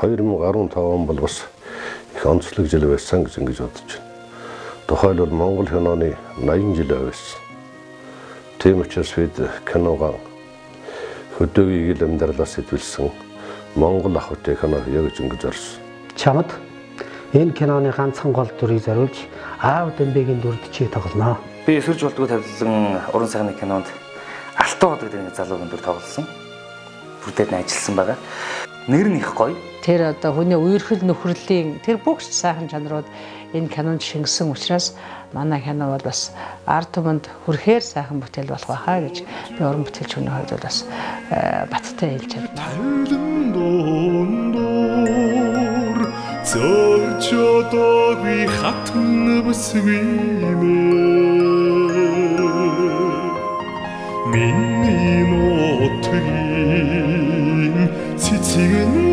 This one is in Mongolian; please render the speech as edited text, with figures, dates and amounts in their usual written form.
2015 он бол бас их онцлог жил байсан гэж ингэж бодож байна. Тухайлбал Монгол киноны 80 жил байсан. Тийм учраас бид киногаа хөдөөгийн ил амьдралаас сэтвэлсэн Монгол ах хөтэй кино хийе гэж ингэж орсон. Чамд энэ киноны ганцхан гол дүрийг зориулж Аав Дамбигийн дүрд чи тоглоно. Би Сүрж болдгоо тавилан уран сайхны кинонд Алтан хот гэдэг нэг залуугийн дүр тоглосон. Бүрдээд ажилласан байгаа. Нэр нь их гоё. Тэр одоо хүний үерхэл нөхрөлийн тэр бүх сайхан чанарууд энэ кинонд шингэсэн учраас манай кино бол бас ард түмэнд хүрэхээр сайхан бүтээл болох байхаа гэж би уран бүтээлч хүний хувьд бол бас баттай хэлж байна. Зорчодоогүй хатан бүсгийнэ миний нутгийн цэцэг